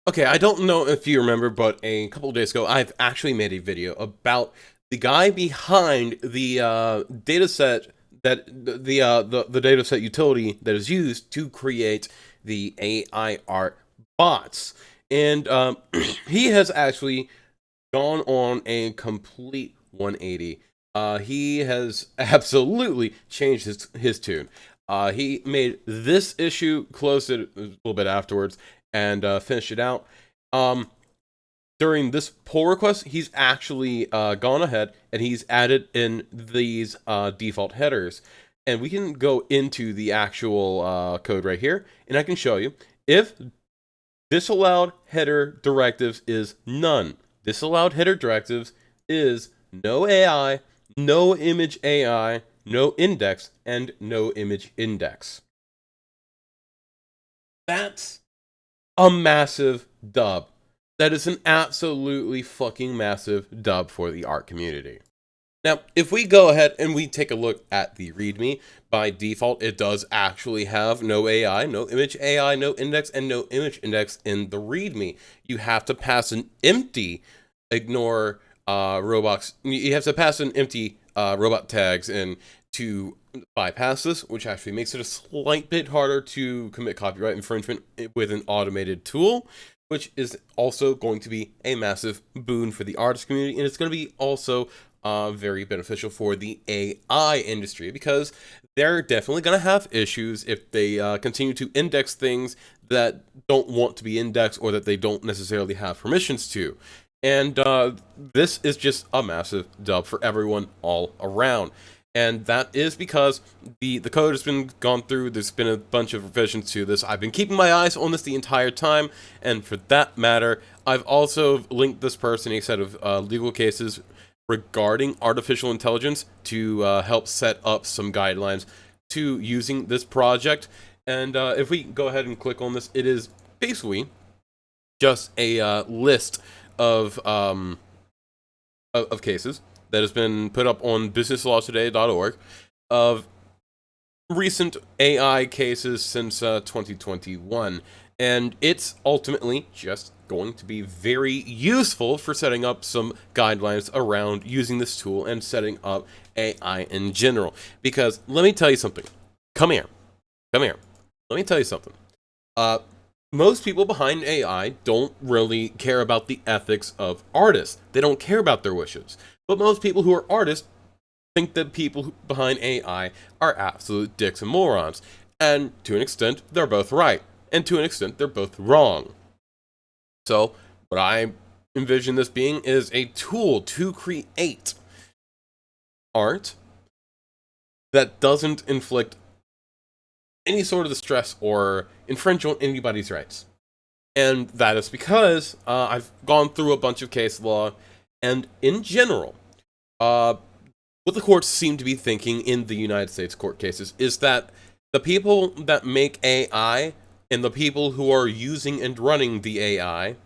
Okay, I don't know if you remember, but a couple of days ago, I've actually made a video about the guy behind the data set that the data set utility that is used to create the AI art bots, and he has actually gone on a complete 180. He has absolutely changed his tune. He made this issue, closed it a little bit afterwards, and finished it out. Um, During this pull request, he's actually gone ahead and he's added in these default headers. And we can go into the actual code right here, and I can show you if disallowed header directives is none. Disallowed header directives is no AI, no image AI, no index, and no image index. That's a massive dub. That is an absolutely fucking massive dub for the art community. Now, if we go ahead and we take a look at the README, by default, it does actually have no AI, no image AI, no index, and no image index in the README. You have to pass an empty ignore robots. You have to pass an empty robot tags in to bypass this, which actually makes it a slight bit harder to commit copyright infringement with an automated tool, which is also going to be a massive boon for the artist community, and it's going to be also very beneficial for the AI industry, because they're definitely going to have issues if they continue to index things that don't want to be indexed or that they don't necessarily have permissions to. And this is just a massive dub for everyone all around. And that is because the code has been gone through. There's been a bunch of revisions to this. I've been keeping my eyes on this the entire time, and for that matter, I've also linked this person a set of legal cases regarding artificial intelligence to help set up some guidelines to using this project. And if we go ahead and click on this, it is basically just a list of cases that has been put up on businesslawtoday.org of recent AI cases since 2021. And it's ultimately just going to be very useful for setting up some guidelines around using this tool and setting up AI in general. Because let me tell you something. Come here. Come here. Let me tell you something. Most people behind AI don't really care about the ethics of artists. They don't care about their wishes. But most people who are artists think that people behind AI are absolute dicks and morons. And to an extent, they're both right. And to an extent, they're both wrong. So, what I envision this being is a tool to create art that doesn't inflict any sort of distress or infringe on anybody's rights. And that is because I've gone through a bunch of case law, and in general, what the courts seem to be thinking in the United States court cases is that the people that make AI and the people who are using and running the AI,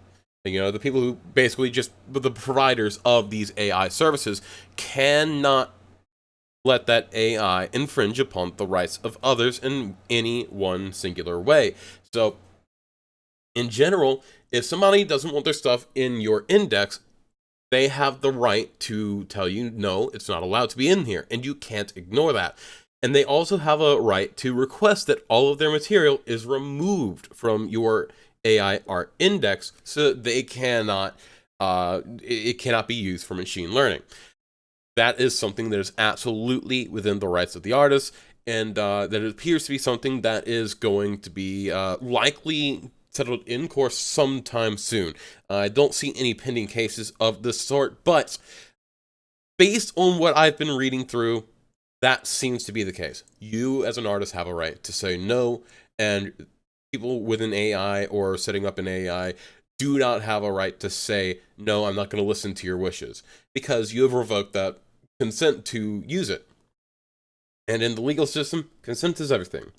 the people who basically just the providers of these AI services, cannot let that AI infringe upon the rights of others in any one singular way. So, in general, if somebody doesn't want their stuff in your index, they have the right to tell you, no, it's not allowed to be in here, and you can't ignore that. And they also have a right to request that all of their material is removed from your AI art index so they cannot, it cannot be used for machine learning. That is something that is absolutely within the rights of the artist, and that it appears to be something that is going to be likely settled in course sometime soon. I don't see any pending cases of this sort, but based on what I've been reading through, that seems to be the case. You, as an artist, have a right to say no, and people with an AI or setting up an AI do not have a right to say, no, I'm not going to listen to your wishes, because you have revoked that consent to use it. And in the legal system, consent is everything.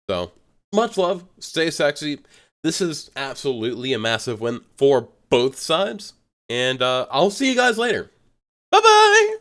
So, much love, stay sexy. This is absolutely a massive win for both sides, and I'll see you guys later. Bye-bye!